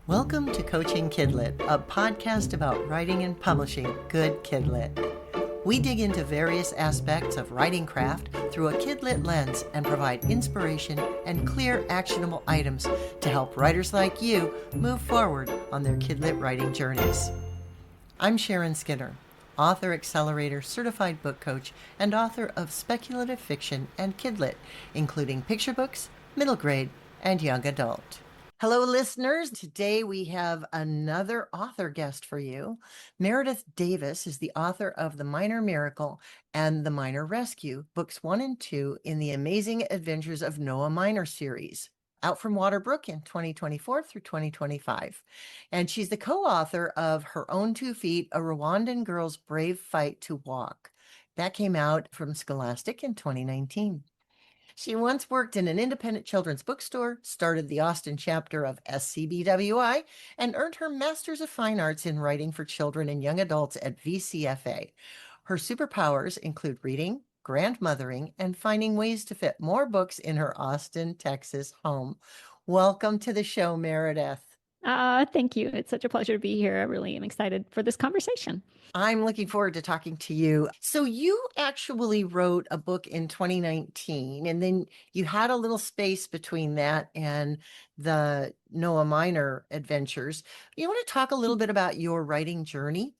Welcome to Coaching Kidlit, a podcast about writing and publishing good kidlit. We dig into various aspects of writing craft through a kidlit lens and provide inspiration and clear, actionable items to help writers like you move forward on their kidlit writing journeys. I'm Sharon Skinner, author, accelerator, certified book coach, and author of speculative fiction and kidlit, including picture books, middle grade, and young adult. Hello, listeners. Today we have another author guest for you. Meredith Davis is the author of The Minor Miracle and The Minor Rescue, books 1 and 2 in the Amazing Adventures of Noah Minor series, out from Waterbrook in 2024 through 2025. And she's the co-author of Her Own 2 Feet, A Rwandan Girl's Brave Fight to Walk. That came out from Scholastic in 2019. She once worked in an independent children's bookstore, started the Austin chapter of SCBWI, and earned her Master's of Fine Arts in Writing for Children and Young Adults at VCFA. Her superpowers include reading, grandmothering, and finding ways to fit more books in her Austin, Texas home. Welcome to the show, Meredith. Thank you. It's such a pleasure to be here. I really am excited for this conversation. I'm looking forward to talking to you. So you actually wrote a book in 2019, and then you had a little space between that and the Noah Minor adventures. You want to talk a little bit about your writing journey?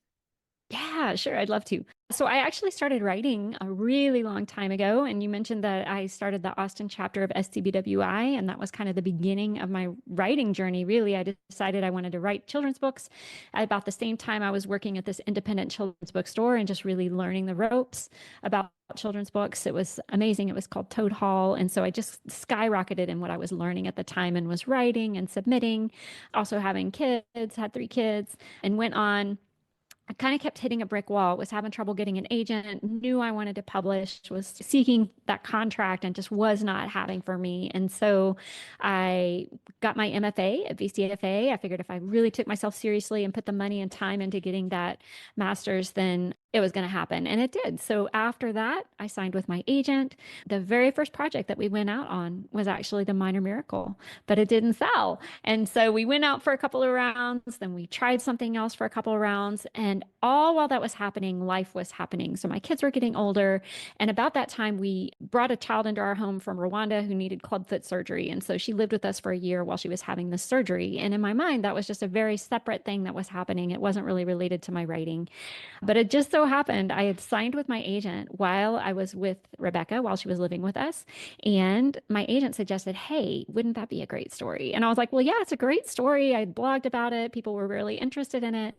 Yeah, sure. I'd love to. So I actually started writing a really long time ago. And you mentioned that I started the Austin chapter of SCBWI, and that was kind of the beginning of my writing journey. Really, I decided I wanted to write children's books. At about the same time, I was working at this independent children's bookstore and just really learning the ropes about children's books. It was amazing. It was called Toad Hall. And so I just skyrocketed in what I was learning at the time and was writing and submitting, also having kids, had 3 kids, and went on. I kind of kept hitting a brick wall, was having trouble getting an agent, knew I wanted to publish, was seeking that contract and just was not having for me. And so I got my MFA at VCFA. I figured if I really took myself seriously and put the money and time into getting that master's, then it was going to happen. And it did. So after that, I signed with my agent. The very first project that we went out on was actually The Minor Miracle, but it didn't sell. And so we went out for a couple of rounds, then we tried something else for a couple of rounds. And all while that was happening, life was happening. So my kids were getting older. And about that time, we brought a child into our home from Rwanda who needed clubfoot surgery. And so she lived with us for a year while she was having this surgery. And in my mind, that was just a very separate thing that was happening. It wasn't really related to my writing. But it just so happened I had signed with my agent while I was with Rebecca, while she was living with us. And my agent suggested, hey, wouldn't that be a great story? And I was like, well, yeah, it's a great story. I blogged about it. People were really interested in it.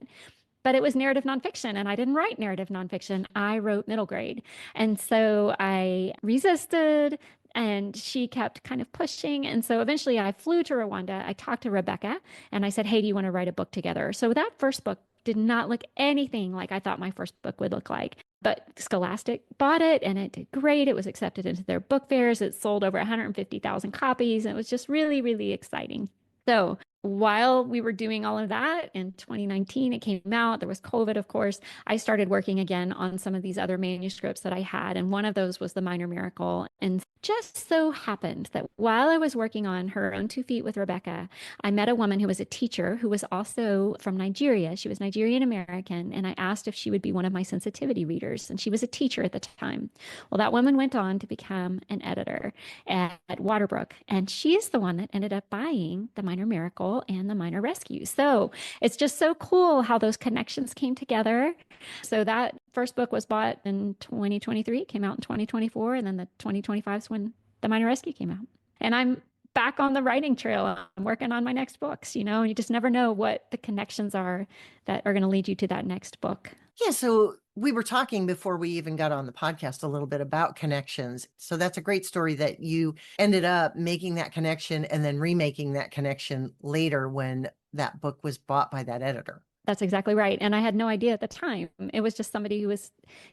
But it was narrative nonfiction, and I didn't write narrative nonfiction. I wrote middle grade. And so I resisted, and she kept kind of pushing. And so eventually I flew to Rwanda. I talked to Rebecca, and I said, hey, do you want to write a book together? So that first book did not look anything like I thought my first book would look like. But Scholastic bought it, and it did great. It was accepted into their book fairs. It sold over 150,000 copies. And it was just really, really exciting. So while we were doing all of that in 2019, it came out. There was COVID, of course. I started working again on some of these other manuscripts that I had. And one of those was The Minor Miracle. And just so happened that while I was working on Her Own 2 Feet with Rebecca, I met a woman who was a teacher who was also from Nigeria. She was Nigerian American. And I asked if she would be one of my sensitivity readers. And she was a teacher at the time. Well, that woman went on to become an editor at Waterbrook. And she's the one that ended up buying The Minor Miracle and The Minor Rescue. So it's just so cool how those connections came together. So that first book was bought in 2023, came out in 2024, and then the 2025 is when The Minor Rescue came out. And I'm back on the writing trail. I'm working on my next books, and you just never know what the connections are that are going to lead you to that next book. Yeah, so we were talking before we even got on the podcast a little bit about connections. So that's a great story that you ended up making that connection and then remaking that connection later when that book was bought by that editor. That's exactly right. And I had no idea at the time. It was just somebody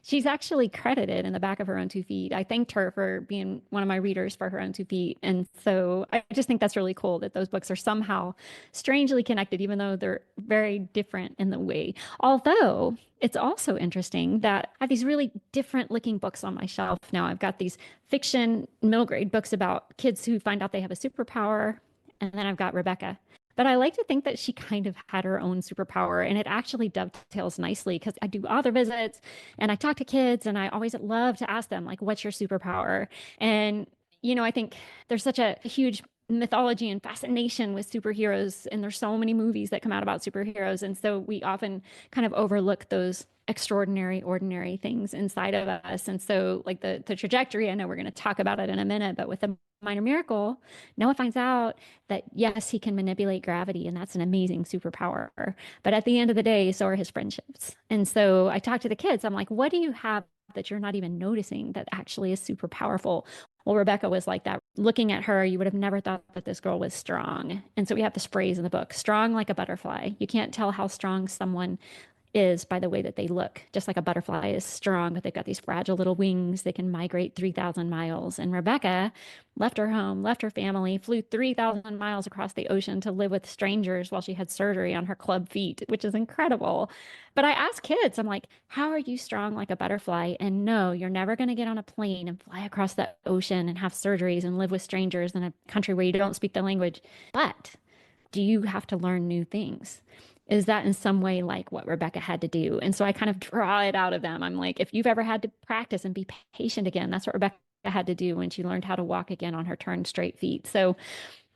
she's actually credited in the back of Her Own 2 Feet. I thanked her for being one of my readers for Her Own 2 Feet. And so I just think that's really cool that those books are somehow strangely connected, even though they're very different in the way. Although it's also interesting that I have these really different looking books on my shelf now. I've got these fiction middle grade books about kids who find out they have a superpower. And then I've got Rebecca, But I like to think that she kind of had her own superpower, and it actually dovetails nicely because I do author visits and I talk to kids, and I always love to ask them, like, what's your superpower? And, I think there's such a huge mythology and fascination with superheroes, and there's so many movies that come out about superheroes. And so we often kind of overlook those extraordinary, ordinary things inside of us. And so, like the trajectory, I know we're going to talk about it in a minute, but with the minor miracle, Noah finds out that yes, he can manipulate gravity, and that's an amazing superpower. But at the end of the day, so are his friendships. And so I talk to the kids, I'm like, what do you have that you're not even noticing that actually is super powerful? Well, Rebecca was like that. Looking at her, you would have never thought that this girl was strong. And so we have this phrase in the book, strong like a butterfly. You can't tell how strong someone is by the way that they look. Just like a butterfly is strong, but they've got these fragile little wings. They can migrate 3,000 miles. And Rebecca left her home, left her family, flew 3,000 miles across the ocean to live with strangers while she had surgery on her club feet, which is incredible. But I ask kids, I'm like, how are you strong like a butterfly? And no, you're never going to get on a plane and fly across the ocean and have surgeries and live with strangers in a country where you don't speak the language. But do you have to learn new things? Is that in some way like what Rebecca had to do? And so I kind of draw it out of them. I'm like, if you've ever had to practice and be patient again, that's what Rebecca had to do when she learned how to walk again on her turned straight feet. So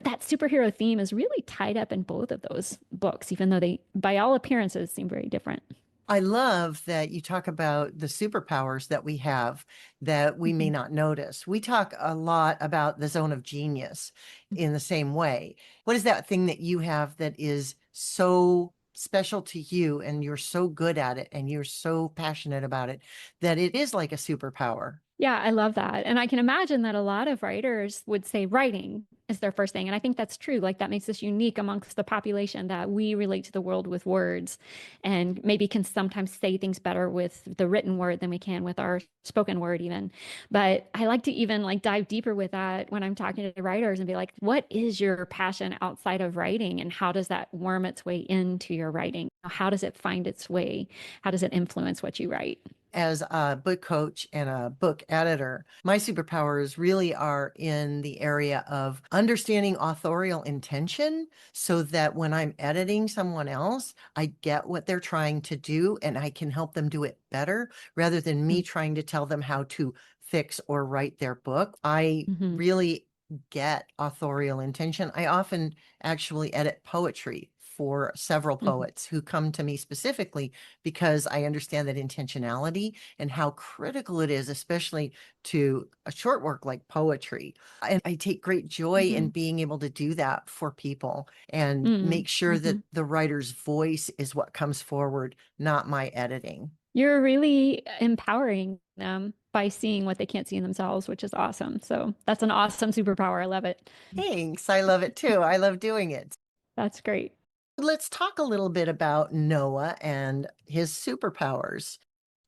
that superhero theme is really tied up in both of those books, even though they, by all appearances, seem very different. I love that you talk about the superpowers that we have that we may Mhm. not notice. We talk a lot about the zone of genius in the same way. What is that thing that you have that is so special to you and you're so good at it and you're so passionate about it that it is like a superpower? Yeah, I love that. And I can imagine that a lot of writers would say writing is their first thing. And I think that's true. Like that makes us unique amongst the population that we relate to the world with words and maybe can sometimes say things better with the written word than we can with our spoken word even. But I like to even like dive deeper with that when I'm talking to writers and be like, what is your passion outside of writing? And how does that worm its way into your writing? How does it find its way? How does it influence what you write? As a book coach and a book editor, my superpowers really are in the area of understanding authorial intention so that when I'm editing someone else, I get what they're trying to do and I can help them do it better rather than me trying to tell them how to fix or write their book. I Mm-hmm. really get authorial intention. I often actually edit poetry for several Mm-hmm. poets who come to me specifically because I understand that intentionality and how critical it is, especially to a short work like poetry. And I take great joy in Mm-hmm. being able to do that for people and make sure Mm-hmm. that the writer's voice is what comes forward, not my editing. You're really empowering them by seeing what they can't see in themselves, which is awesome. So that's an awesome superpower. I love it. Thanks. I love it too. I love doing it. That's great. Let's talk a little bit about Noah and his superpowers.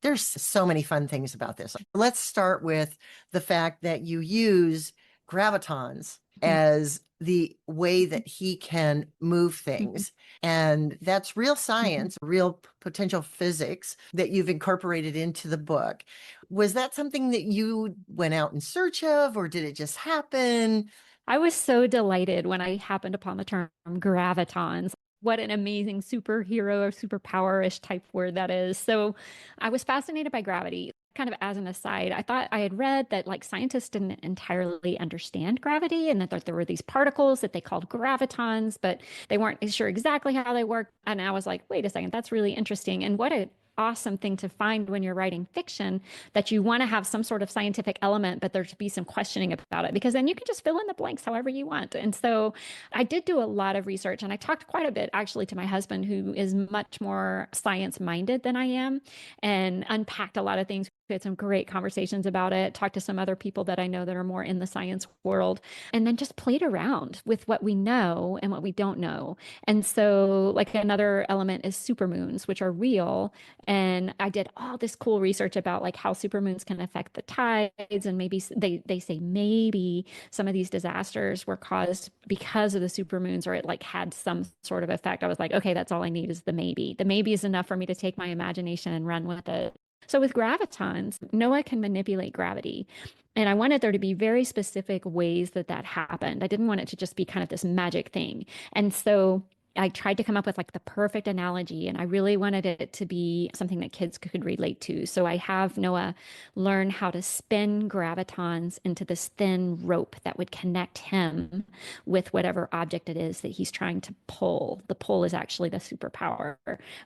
There's so many fun things about this. Let's start with the fact that you use gravitons as the way that he can move things. And that's real science, real potential physics that you've incorporated into the book. Was that something that you went out in search of, or did it just happen? I was so delighted when I happened upon the term gravitons. What an amazing superhero or superpower-ish type word that is. So I was fascinated by gravity. Kind of as an aside, I thought I had read that like scientists didn't entirely understand gravity and that there were these particles that they called gravitons, but they weren't sure exactly how they worked. And I was like, wait a second, that's really interesting. And what a awesome thing to find when you're writing fiction that you want to have some sort of scientific element, but there to be some questioning about it because then you can just fill in the blanks however you want. And so I did do a lot of research and I talked quite a bit actually to my husband, who is much more science minded than I am, and unpacked a lot of things. We had some great conversations about it, talked to some other people that I know that are more in the science world, and then just played around with what we know and what we don't know. And so, like, another element is supermoons, which are real. And I did all this cool research about like how supermoons can affect the tides. And maybe they say maybe some of these disasters were caused because of the supermoons, or it like had some sort of effect. I was like, okay, that's all I need is the maybe. The maybe is enough for me to take my imagination and run with it. So with gravitons, Noah can manipulate gravity. And I wanted there to be very specific ways that that happened. I didn't want it to just be kind of this magic thing. And so I tried to come up with like the perfect analogy, and I really wanted it to be something that kids could relate to. So I have Noah learn how to spin gravitons into this thin rope that would connect him with whatever object it is that he's trying to pull. The pull is actually the superpower,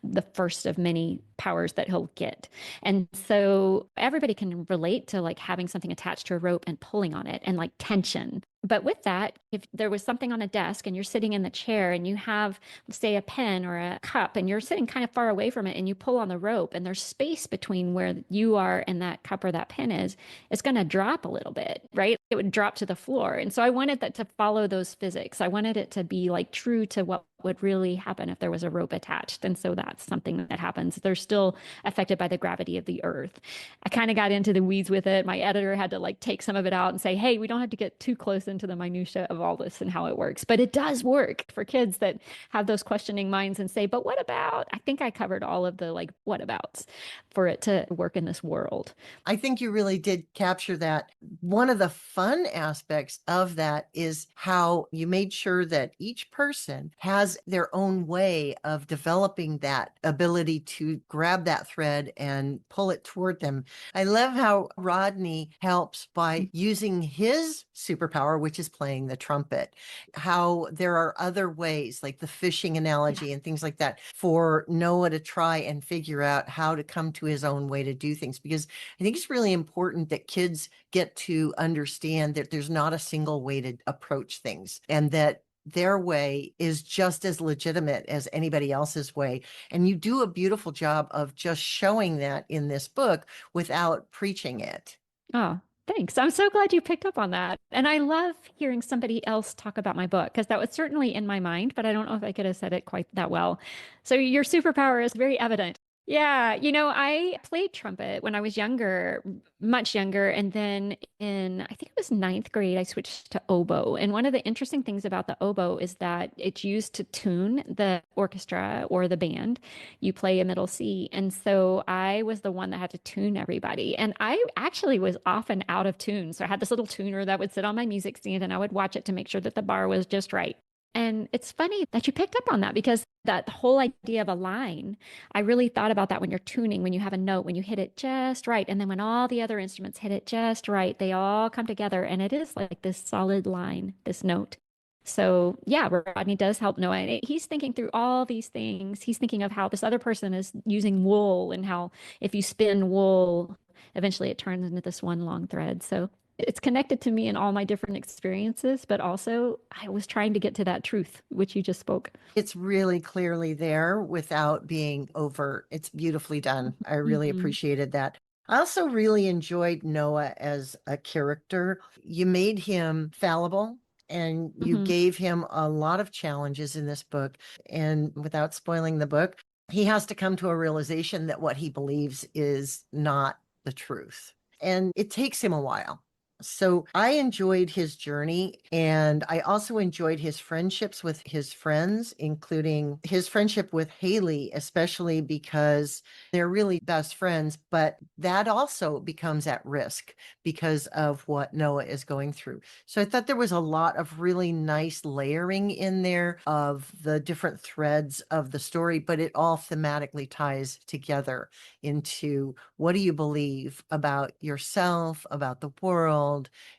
the first of many powers that he'll get. And so everybody can relate to like having something attached to a rope and pulling on it and like tension. But with that, if there was something on a desk and you're sitting in the chair and you have, say, a pen or a cup and you're sitting kind of far away from it and you pull on the rope and there's space between where you are and that cup or that pen is, it's going to drop a little bit, right? It would drop to the floor. And so I wanted that to follow those physics. I wanted it to be like true to what would really happen if there was a rope attached. And so that's something that happens. They're still affected by the gravity of the earth. I kind of got into the weeds with it. My editor had to like take some of it out and say, hey, we don't have to get too close into the minutia of all this and how it works. But it does work for kids that have those questioning minds and say, but what about? I think I covered all of the like what abouts for it to work in this world. I think you really did capture that. One of the fun aspects of that is how you made sure that each person has their own way of developing that ability to grab that thread and pull it toward them. I love how Rodney helps by using his superpower, which is playing the trumpet, how there are other ways, like the fishing analogy and things like that, for Noah to try and figure out how to come to his own way to do things. Because I think it's really important that kids get to understand that there's not a single way to approach things, and that their way is just as legitimate as anybody else's way. And you do a beautiful job of just showing that in this book without preaching it. Oh, thanks. I'm so glad you picked up on that. And I love hearing somebody else talk about my book because that was certainly in my mind, but I don't know if I could have said it quite that well. So your superpower is very evident. Yeah, I played trumpet when I was younger, much younger. And then I think it was ninth grade, I switched to oboe. And one of the interesting things about the oboe is that it's used to tune the orchestra or the band. You play a middle C. And so I was the one that had to tune everybody. And I actually was often out of tune. So I had this little tuner that would sit on my music stand and I would watch it to make sure that the bar was just right. And it's funny that you picked up on that because that whole idea of a line, I really thought about that when you're tuning, when you have a note, when you hit it just right. And then when all the other instruments hit it just right, they all come together. And it is like this solid line, this note. So yeah, Rodney does help Noah. And he's thinking through all these things. He's thinking of how this other person is using wool and how if you spin wool, eventually it turns into this one long thread. So it's connected to me in all my different experiences, but also I was trying to get to that truth, which you just spoke. It's really clearly there without being overt. It's beautifully done. I really appreciated that. I also really enjoyed Noah as a character. You made him fallible and you gave him a lot of challenges in this book. And without spoiling the book, he has to come to a realization that what he believes is not the truth. And it takes him a while. So I enjoyed his journey, and I also enjoyed his friendships with his friends, including his friendship with Haley, especially because they're really best friends, but that also becomes at risk because of what Noah is going through. So I thought there was a lot of really nice layering in there of the different threads of the story, but it all thematically ties together into what do you believe about yourself, about the world,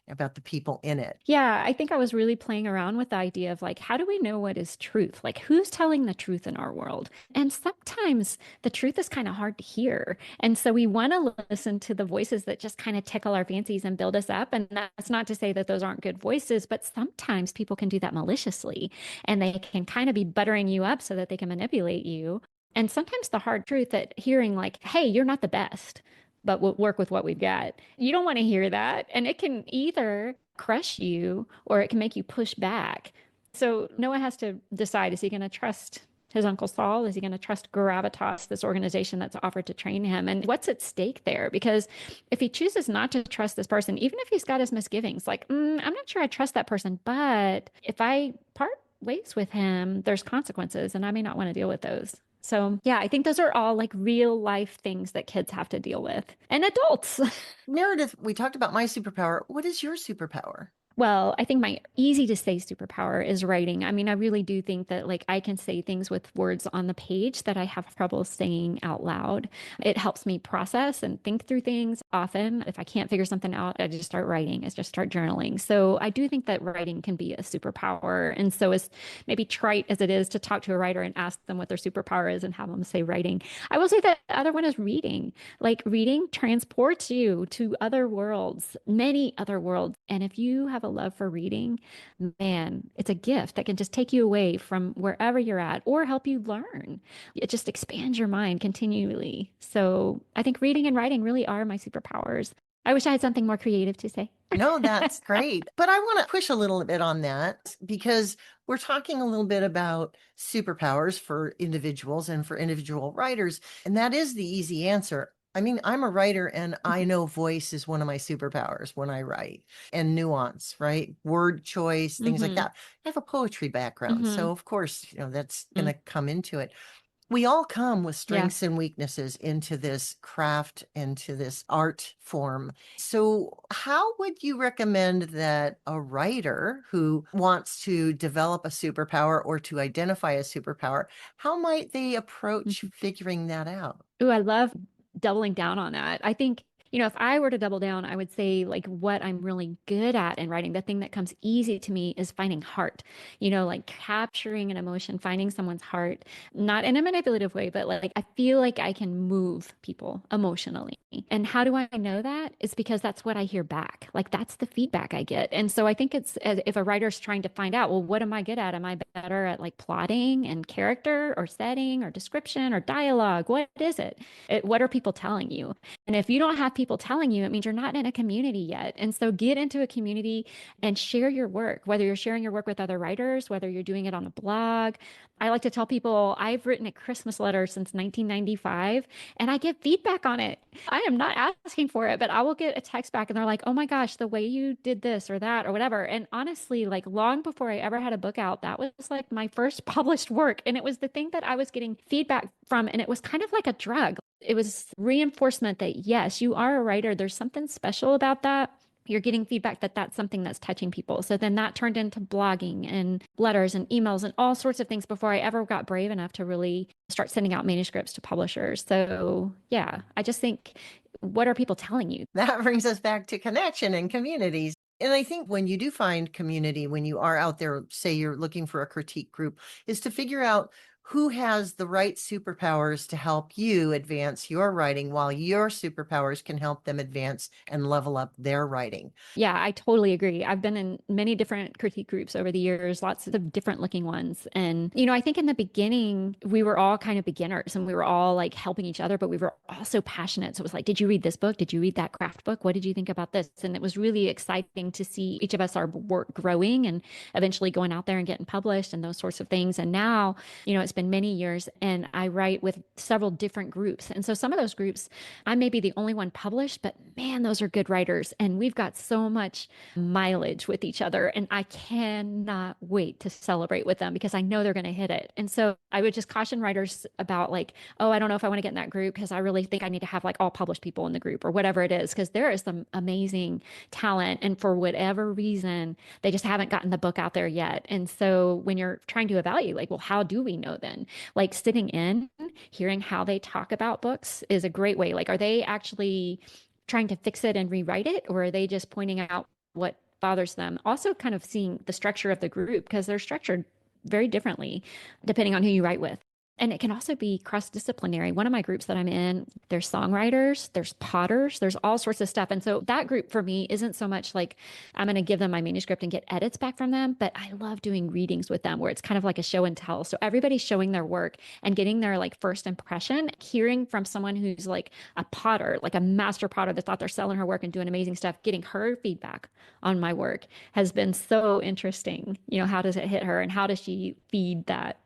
about the people in it. Yeah, I think I was really playing around with the idea of like, how do we know what is truth? Like, who's telling the truth in our world? And sometimes the truth is kind of hard to hear. And so we want to listen to the voices that just kind of tickle our fancies and build us up. And that's not to say that those aren't good voices, but sometimes people can do that maliciously and they can kind of be buttering you up so that they can manipulate you. And sometimes the hard truth that hearing like, hey, you're not the best, but we'll work with what we've got. You don't want to hear that. And it can either crush you or it can make you push back. So Noah has to decide, is he going to trust his Uncle Saul? Is he going to trust Gravitas, this organization that's offered to train him? And what's at stake there? Because if he chooses not to trust this person, even if he's got his misgivings, like, I'm not sure I trust that person, but if I part ways with him, there's consequences and I may not want to deal with those. So, yeah, I think those are all like real life things that kids have to deal with and adults. Meredith, we talked about my superpower. What is your superpower? Well, I think my easy to say superpower is writing. I mean, I really do think that like I can say things with words on the page that I have trouble saying out loud. It helps me process and think through things often. If I can't figure something out, I just start writing, I just start journaling. So I do think that writing can be a superpower. And so as maybe trite as it is to talk to a writer and ask them what their superpower is and have them say writing, I will say that the other one is reading. Like reading transports you to other worlds, many other worlds. And if you have a love for reading, man, it's a gift that can just take you away from wherever you're at or help you learn. It just expands your mind continually. So I think reading and writing really are my superpowers. I wish I had something more creative to say. No, that's great. But I want to push a little bit on that because we're talking a little bit about superpowers for individuals and for individual writers. And that is the easy answer. I mean, I'm a writer and I know voice is one of my superpowers when I write and nuance, right? Word choice, things like Mm-hmm. that. I have a poetry background. Mm-hmm. So, of course, that's going to come into it. We all come with Yeah. strengths and weaknesses into this craft, into this art form. So, how would you recommend that a writer who wants to develop a superpower or to identify a superpower, how might they approach Mm-hmm. figuring that out? Ooh, I love doubling down on that. I think, if I were to double down, I would say like what I'm really good at in writing, the thing that comes easy to me is finding heart, like capturing an emotion, finding someone's heart, not in a manipulative way, but like I feel like I can move people emotionally. And how do I know that? It's because that's what I hear back. Like that's the feedback I get. And so I think it's if a writer's trying to find out, well, what am I good at? Am I better at like plotting and character or setting or description or dialogue? What is it? What are people telling you? And if you don't have people telling you, it means you're not in a community yet. And so get into a community and share your work, whether you're sharing your work with other writers, whether you're doing it on a blog. I like to tell people I've written a Christmas letter since 1995 and I get feedback on it. I am not asking for it, but I will get a text back and they're like, oh my gosh, the way you did this or that or whatever. And honestly, like long before I ever had a book out, that was like my first published work. And it was the thing that I was getting feedback from. And it was kind of like a drug. It was reinforcement that yes, you are a writer. There's something special about that. You're getting feedback that that's something that's touching people. So then that turned into blogging and letters and emails and all sorts of things before I ever got brave enough to really start sending out manuscripts to publishers. So yeah, I just think, what are people telling you? That brings us back to connection and communities. And I think when you do find community, when you are out there, say you're looking for a critique group, is to figure out who has the right superpowers to help you advance your writing while your superpowers can help them advance and level up their writing. Yeah, I totally agree. I've been in many different critique groups over the years, lots of different looking ones. And, I think in the beginning, we were all kind of beginners and we were all like helping each other, but we were all so passionate. So it was like, did you read this book? Did you read that craft book? What did you think about this? And it was really exciting to see each of us, our work growing and eventually going out there and getting published and those sorts of things. And now, it's been many years and I write with several different groups. And so some of those groups, I may be the only one published, but man, those are good writers. And we've got so much mileage with each other. And I cannot wait to celebrate with them because I know they're going to hit it. And so I would just caution writers about like, oh, I don't know if I want to get in that group because I really think I need to have like all published people in the group or whatever it is, because there is some amazing talent. And for whatever reason, they just haven't gotten the book out there yet. And so when you're trying to evaluate, like, well, how do we know then? Like sitting in, hearing how they talk about books is a great way. Like, are they actually trying to fix it and rewrite it, or are they just pointing out what bothers them? Also, kind of seeing the structure of the group because they're structured very differently depending on who you write with. And it can also be cross-disciplinary. One of my groups that I'm in, there's songwriters, there's potters, there's all sorts of stuff. And so that group for me isn't so much like I'm going to give them my manuscript and get edits back from them, but I love doing readings with them where it's kind of like a show and tell. So everybody's showing their work and getting their like first impression, hearing from someone who's like a potter, like a master potter that thought they're selling her work and doing amazing stuff, getting her feedback on my work has been so interesting. How does it hit her and how does she feed that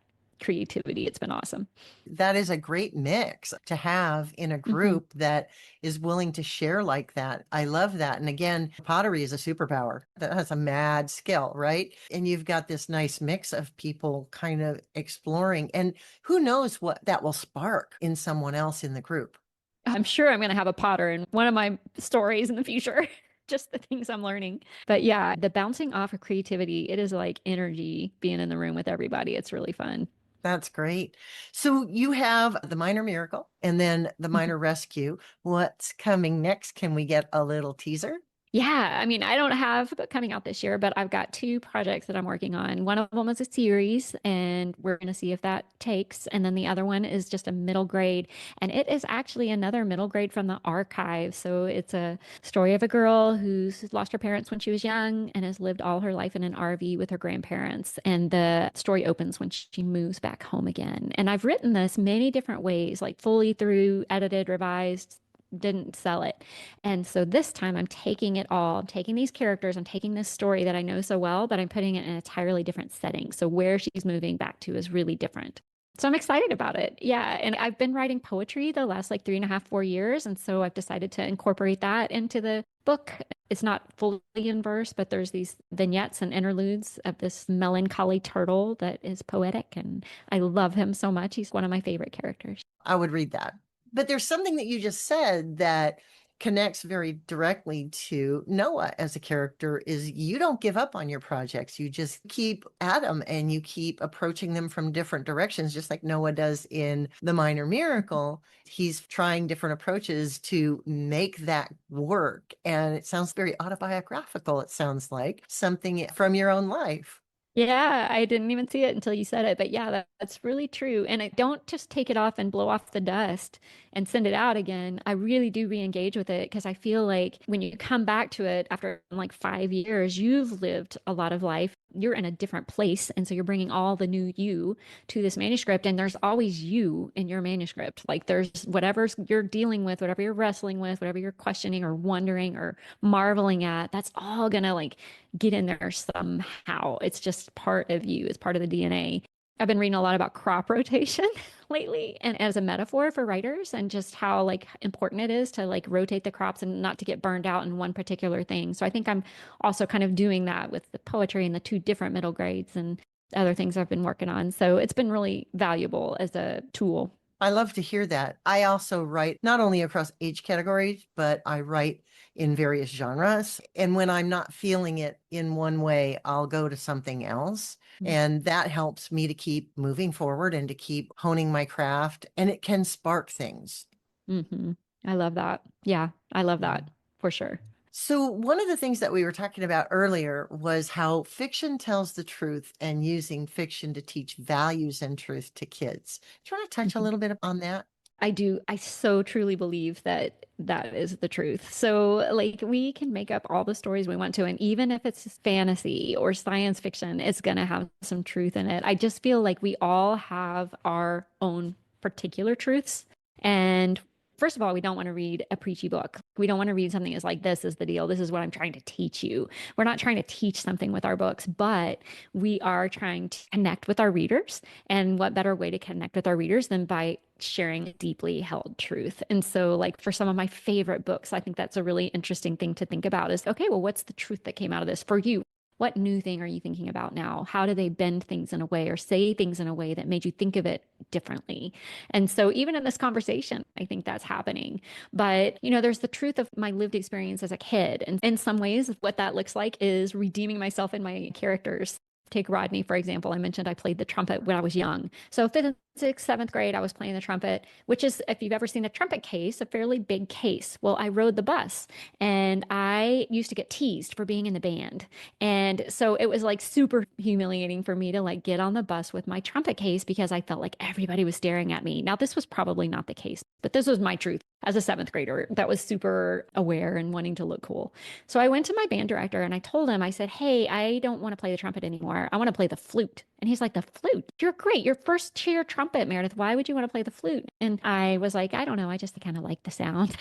creativity. It's been awesome. That is a great mix to have in a Hmm. group that is willing to share like that. I love that. And again, pottery is a superpower. That's a mad skill, right? And you've got this nice mix of people kind of exploring. And who knows what that will spark in someone else in the group. I'm sure I'm going to have a Potter in one of my stories in the future. Just the things I'm learning. But yeah, the bouncing off of creativity, it is like energy being in the room with everybody. It's really fun. That's great. So you have the minor miracle and then the minor rescue. What's coming next? Can we get a little teaser? Yeah, I mean, I don't have a book coming out this year, but I've got two projects that I'm working on. One of them is a series, and we're going to see if that takes. And then the other one is just a middle grade, and it is actually another middle grade from the archive. So it's a story of a girl who's lost her parents when she was young and has lived all her life in an RV with her grandparents. And the story opens when she moves back home again. And I've written this many different ways, like fully through, edited, revised, didn't sell it. And so this time I'm taking it all. I'm taking these characters, I'm taking this story that I know so well, but I'm putting it in an entirely different setting. So where she's moving back to is really different. So I'm excited about it. Yeah. And I've been writing poetry the last like 3.5, 4 years. And so I've decided to incorporate that into the book. It's not fully in verse, but there's these vignettes and interludes of this melancholy turtle that is poetic. And I love him so much. He's one of my favorite characters. I would read that. But there's something that you just said that connects very directly to Noah as a character is you don't give up on your projects. You just keep at them and you keep approaching them from different directions, just like Noah does in The Minor Miracle. He's trying different approaches to make that work. And it sounds very autobiographical. It sounds like something from your own life. Yeah, I didn't even see it until you said it. But yeah, that's really true. And I don't just take it off and blow off the dust and send it out again. I really do re-engage with it because I feel like when you come back to it after like 5 years, you've lived a lot of life. You're in a different place. And so you're bringing all the new you to this manuscript. And there's always you in your manuscript. Like there's whatever you're dealing with, whatever you're wrestling with, whatever you're questioning or wondering or marveling at, that's all gonna like get in there somehow. It's just part of you, it's part of the DNA. I've been reading a lot about crop rotation lately and as a metaphor for writers and just how like important it is to like rotate the crops and not to get burned out in one particular thing. So I think I'm also kind of doing that with the poetry and the two different middle grades and other things I've been working on. So it's been really valuable as a tool. I love to hear that. I also write not only across age categories, but I write in various genres. And when I'm not feeling it in one way, I'll go to something else. And that helps me to keep moving forward and to keep honing my craft. And it can spark things. Mm-hmm. I love that. Yeah, I love that for sure. So, one of the things that we were talking about earlier was how fiction tells the truth and using fiction to teach values and truth to kids. Do you want to touch a Mhm. little bit on that? I do. I so truly believe that that is the truth. So, like, we can make up all the stories we want to, and even if it's fantasy or science fiction, it's going to have some truth in it. I just feel like we all have our own particular truths. And first of all, we don't want to read a preachy book. We don't want to read something that's like, this is the deal. This is what I'm trying to teach you. We're not trying to teach something with our books, but we are trying to connect with our readers. And what better way to connect with our readers than by sharing deeply held truth? And so, like, for some of my favorite books, I think that's a really interesting thing to think about is, okay, well, what's the truth that came out of this for you? What new thing are you thinking about now? How do they bend things in a way or say things in a way that made you think of it differently? And so, even in this conversation, I think that's happening. But, there's the truth of my lived experience as a kid. And in some ways, what that looks like is redeeming myself in my characters. Take Rodney, for example. I mentioned I played the trumpet when I was young. So, fifth and sixth, seventh grade, I was playing the trumpet, which is, if you've ever seen a trumpet case, a fairly big case. Well, I rode the bus and I used to get teased for being in the band. And so it was like super humiliating for me to like get on the bus with my trumpet case because I felt like everybody was staring at me. Now, this was probably not the case, but this was my truth as a seventh grader that was super aware and wanting to look cool. So I went to my band director and I told him, I said, hey, I don't want to play the trumpet anymore. I want to play the flute. And he's like, the flute? You're great. You're first chair trumpet, Meredith. Why would you want to play the flute? And I was like, I don't know. I just kind of like the sound.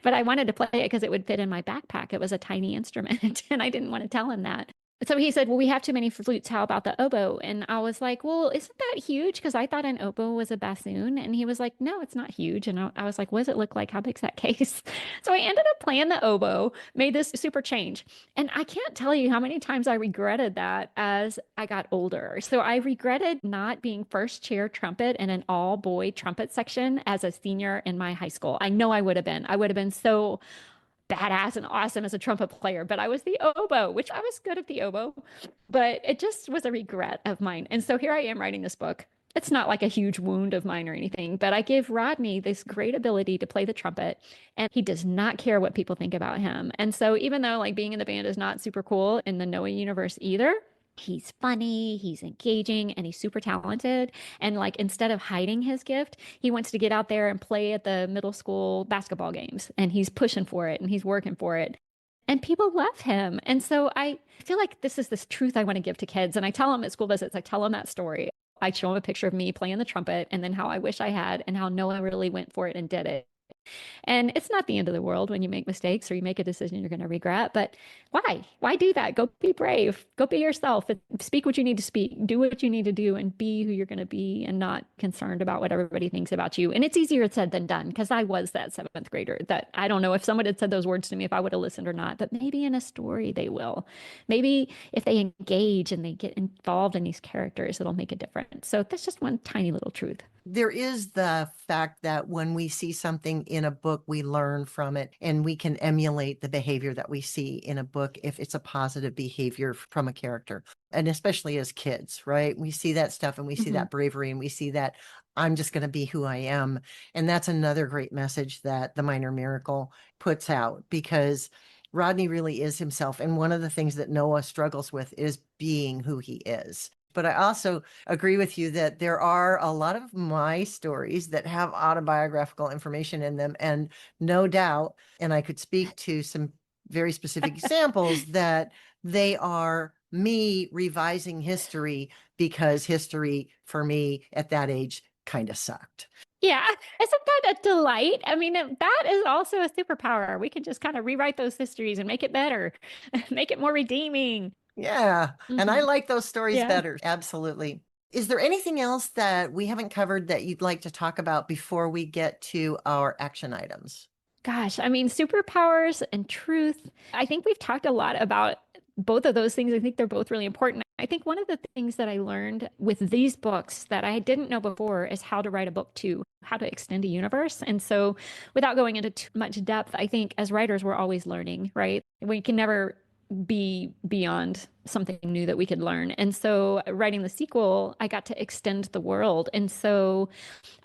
But I wanted to play it because it would fit in my backpack. It was a tiny instrument. And I didn't want to tell him that. So he said, well, we have too many flutes. How about the oboe? And I was like, well, isn't that huge? Because I thought an oboe was a bassoon. And he was like, no, it's not huge. And I was like, what does it look like? How big's that case? So I ended up playing the oboe, made this super change. And I can't tell you how many times I regretted that as I got older. So I regretted not being first chair trumpet in an all boy trumpet section as a senior in my high school. I know I would have been. I would have been so badass and awesome as a trumpet player, but I was the oboe, which I was good at the oboe, but it just was a regret of mine. And so here I am writing this book. It's not like a huge wound of mine or anything, but I give Rodney this great ability to play the trumpet, and he does not care what people think about him. And so even though like being in the band is not super cool in the Noah universe either, he's funny, he's engaging, and he's super talented. And like instead of hiding his gift, he wants to get out there and play at the middle school basketball games. And he's pushing for it and he's working for it. And people love him. And so I feel like this is this truth I want to give to kids. And I tell them at school visits, I tell them that story. I show them a picture of me playing the trumpet and then how I wish I had and how Noah really went for it and did it. And it's not the end of the world when you make mistakes or you make a decision you're going to regret. But why? Why do that? Go be brave. Go be yourself. Speak what you need to speak. Do what you need to do and be who you're going to be and not concerned about what everybody thinks about you. And it's easier said than done because I was that seventh grader that I don't know if someone had said those words to me if I would have listened or not. But maybe in a story they will. Maybe if they engage and they get involved in these characters, it'll make a difference. So that's just one tiny little truth. There is the fact that when we see something in a book, we learn from it and we can emulate the behavior that we see in a book if it's a positive behavior from a character. And especially as kids, right? We see that stuff and we see that bravery and we see that I'm just going to be who I am. And that's another great message that The Minor Miracle puts out because Rodney really is himself. And one of the things that Noah struggles with is being who he is. But I also agree with you that there are a lot of my stories that have autobiographical information in them. And no doubt, and I could speak to some very specific examples that they are me revising history because history for me at that age kind of sucked. Yeah, isn't that a delight? I mean, that is also a superpower. We can just kind of rewrite those histories and make it better, make it more redeeming. Yeah. And I like those stories Yeah. better. Absolutely. Is there anything else that we haven't covered that you'd like to talk about before we get to our action items? Gosh, I mean, superpowers and truth. I think we've talked a lot about both of those things. I think they're both really important. I think one of the things that I learned with these books that I didn't know before is how to write a book too, how to extend a universe. And so, without going into too much depth, I think as writers, we're always learning, right? We can never be beyond something new that we could learn. And so, writing the sequel, I got to extend the world. And so,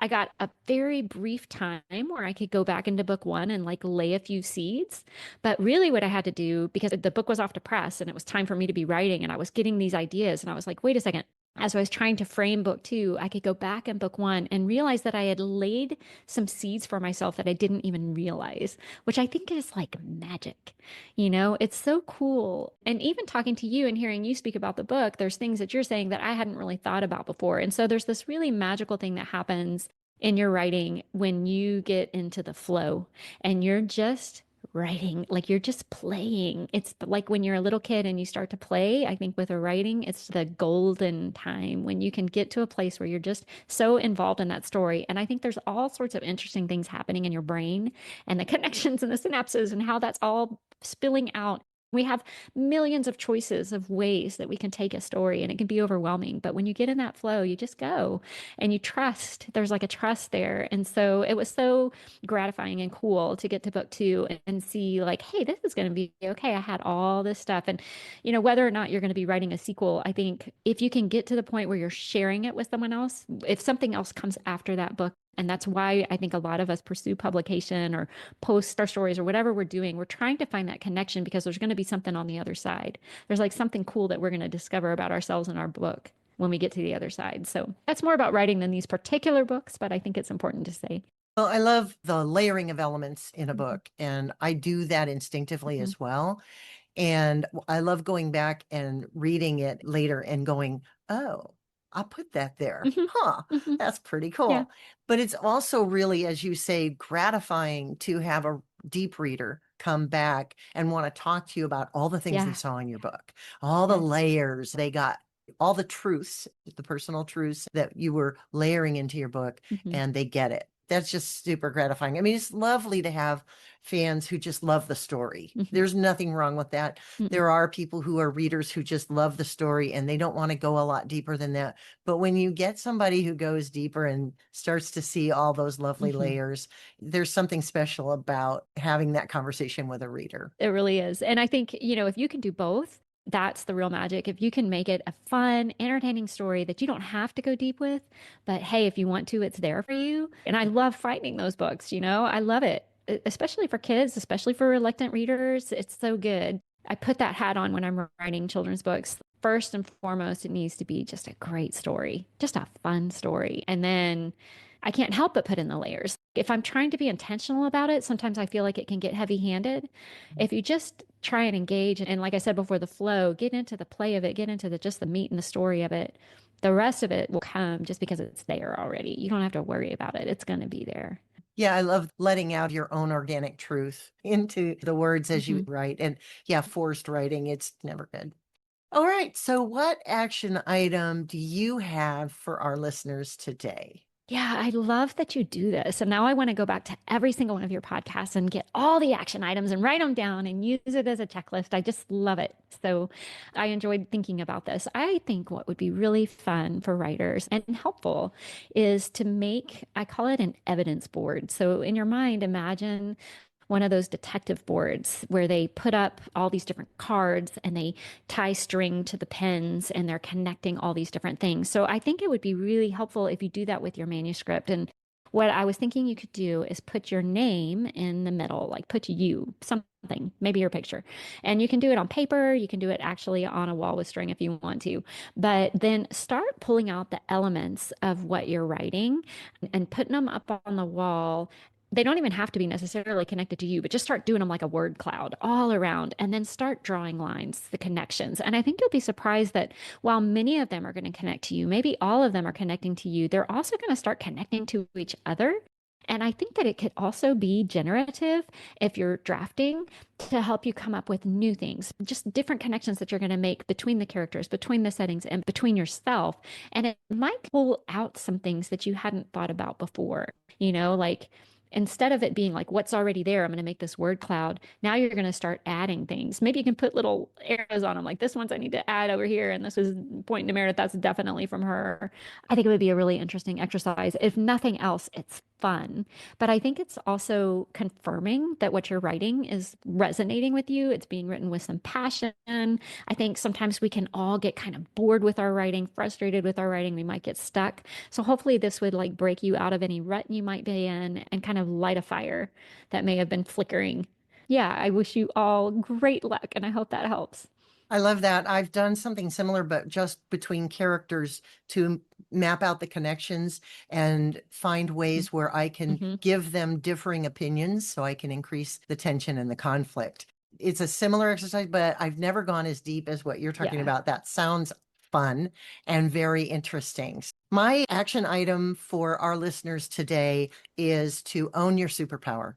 I got a very brief time where I could go back into book one and like lay a few seeds. But really, what I had to do, because the book was off to press and it was time for me to be writing, and I was getting these ideas, and I was like, wait a second. As I was trying to frame book two, I could go back in book one and realize that I had laid some seeds for myself that I didn't even realize, which I think is like magic. You know, it's so cool. And even talking to you and hearing you speak about the book, there's things that you're saying that I hadn't really thought about before. And so there's this really magical thing that happens in your writing when you get into the flow and you're just writing, like you're just playing. It's like when you're a little kid and you start to play. I think with a writing, it's the golden time when you can get to a place where you're just so involved in that story. And I think there's all sorts of interesting things happening in your brain and the connections and the synapses and how that's all spilling out. We have millions of choices of ways that we can take a story, and it can be overwhelming. But when you get in that flow, you just go and you trust. There's like a trust there. And so it was so gratifying and cool to get to book two and see, like, hey, this is going to be okay. I had all this stuff. And, you know, whether or not you're going to be writing a sequel, I think if you can get to the point where you're sharing it with someone else, if something else comes after that book, and that's why I think a lot of us pursue publication or post our stories or whatever we're doing. We're trying to find that connection because there's going to be something on the other side. There's like something cool that we're going to discover about ourselves in our book when we get to the other side. So that's more about writing than these particular books, but I think it's important to say. Well, I love the layering of elements in a book, and I do that instinctively Mhm. as well. And I love going back and reading it later and going, oh, I'll put that there. Mhm. Huh, Mhm. that's pretty Yeah. cool. But it's also really, as you say, gratifying to have a deep reader come back and want to talk to you about all the things they Yeah. saw in your book, all the Yes. layers they got, all the truths, the personal truths that you were layering into your book, Hmm. and they get it. That's just super gratifying. I mean, it's lovely to have fans who just love the story. Hmm. There's nothing wrong with that. Mm-mm. There are people who are readers who just love the story and they don't want to go a lot deeper than that. But when you get somebody who goes deeper and starts to see all those lovely Hmm. layers, there's something special about having that conversation with a reader. It really is. And I think, if you can do both, that's the real magic. If you can make it a fun, entertaining story that you don't have to go deep with, but hey, if you want to, it's there for you. And I love finding those books, I love it, especially for kids, especially for reluctant readers. It's so good. I put that hat on when I'm writing children's books. First and foremost, it needs to be just a great story, just a fun story. And then I can't help but put in the layers. If I'm trying to be intentional about it, sometimes I feel like it can get heavy handed. If you just try and engage, and like I said before, the flow, get into the play of it, get into just the meat and the story of it, the rest of it will come just because it's there already. You don't have to worry about it. It's going to be there. Yeah, I love letting out your own organic truth into the words as you Hmm. write. And yeah, forced writing, it's never good. All right. So, what action item do you have for our listeners today? Yeah, I love that you do this. And now I want to go back to every single one of your podcasts and get all the action items and write them down and use it as a checklist. I just love it. So I enjoyed thinking about this. I think what would be really fun for writers and helpful is to make, I call it an evidence board. So in your mind, imagine one of those detective boards where they put up all these different cards and they tie string to the pens and they're connecting all these different things. So I think it would be really helpful if you do that with your manuscript. And what I was thinking you could do is put your name in the middle, like put you, something, maybe your picture. And you can do it on paper, you can do it actually on a wall with string if you want to. But then start pulling out the elements of what you're writing and putting them up on the wall. They don't even have to be necessarily connected to you, but just start doing them like a word cloud all around and then start drawing lines, the connections. And I think you'll be surprised that while many of them are going to connect to you, maybe all of them are connecting to you, they're also going to start connecting to each other. And I think that it could also be generative if you're drafting to help you come up with new things, just different connections that you're going to make between the characters, between the settings, and between yourself. And it might pull out some things that you hadn't thought about before, like instead of it being like what's already there, I'm going to make this word cloud. Now you're going to start adding things. Maybe you can put little arrows on them, like this one's I need to add over here. And this is pointing to Meredith. That's definitely from her. I think it would be a really interesting exercise. If nothing else, it's fun. But I think it's also confirming that what you're writing is resonating with you. It's being written with some passion. I think sometimes we can all get kind of bored with our writing, frustrated with our writing. We might get stuck. So hopefully this would like break you out of any rut you might be in and kind of light a fire that may have been flickering. Yeah, I wish you all great luck and I hope that helps. I love that. I've done something similar, but just between characters to map out the connections and find ways where I can Mm-hmm. give them differing opinions so I can increase the tension and the conflict. It's a similar exercise, but I've never gone as deep as what you're talking Yeah. about. That sounds fun and very interesting. My action item for our listeners today is to own your superpower.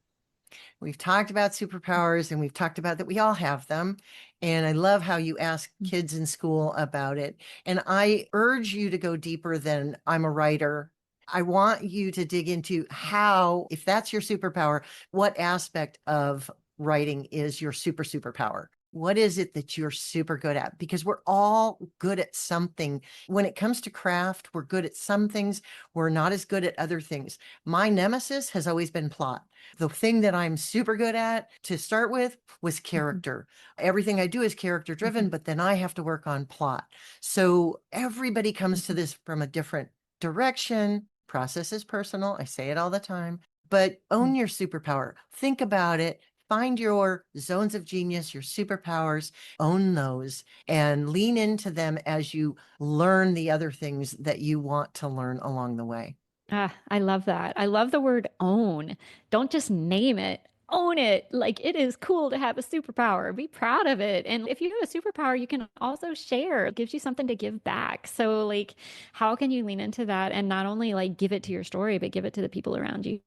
We've talked about superpowers and we've talked about that we all have them. And I love how you ask kids in school about it. And I urge you to go deeper than I'm a writer. I want you to dig into how, if that's your superpower, what aspect of writing is your superpower? What is it that you're super good at? Because we're all good at something. When it comes to craft, we're good at some things. We're not as good at other things. My nemesis has always been plot. The thing that I'm super good at to start with was Mm-hmm. character. Everything I do is character driven, Mm-hmm. but then I have to work on plot. So everybody comes to Mm-hmm. this from a different direction. Process is personal. I say it all the time, but own your superpower. Think about it. Find your zones of genius, your superpowers, own those, and lean into them as you learn the other things that you want to learn along the way. Ah, I love that. I love the word own. Don't just name it. Own it. Like it is cool to have a superpower. Be proud of it. And if you have a superpower, you can also share. It gives you something to give back. So like how can you lean into that and not only like give it to your story, but give it to the people around you?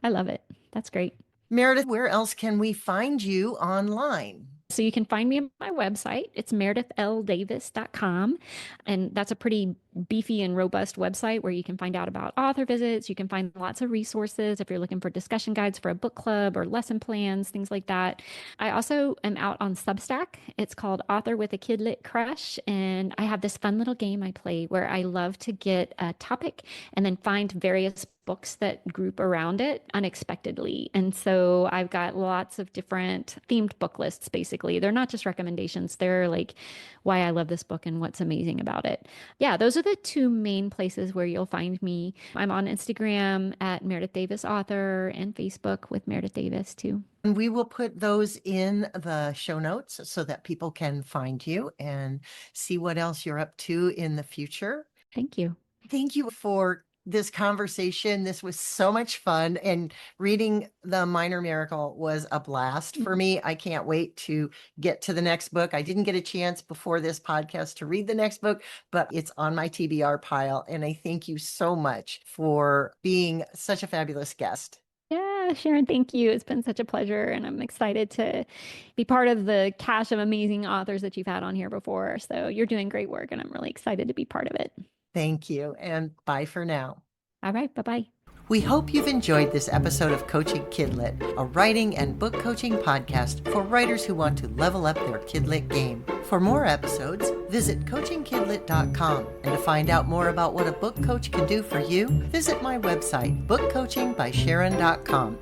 I love it. That's great. Meredith, where else can we find you online? So you can find me on my website. It's meredithldavis.com. And that's a pretty beefy and robust website where you can find out about author visits. You can find lots of resources if you're looking for discussion guides for a book club or lesson plans, things like that. I also am out on Substack. It's called Author with a Kidlit Crush. And I have this fun little game I play where I love to get a topic and then find various books that group around it unexpectedly. And so I've got lots of different themed book lists, basically. They're not just recommendations, they're like why I love this book and what's amazing about it. Yeah, those are the two main places where you'll find me. I'm on Instagram at Meredith Davis Author and Facebook with Meredith Davis too. And we will put those in the show notes so that people can find you and see what else you're up to in the future. Thank you. Thank you for this conversation. This was so much fun, and reading The Minor Miracle was a blast for me. I can't wait to get to the next book. I didn't get a chance before this podcast to read the next book, but it's on my TBR pile. And I thank you so much for being such a fabulous guest. Yeah, Sharon, thank you. It's been such a pleasure, and I'm excited to be part of the cache of amazing authors that you've had on here before. So you're doing great work, and I'm really excited to be part of it. Thank you, and bye for now. All right, bye-bye. We hope you've enjoyed this episode of Coaching Kidlit, a writing and book coaching podcast for writers who want to level up their Kidlit game. For more episodes, visit coachingkidlit.com. And to find out more about what a book coach can do for you, visit my website, bookcoachingbysharon.com.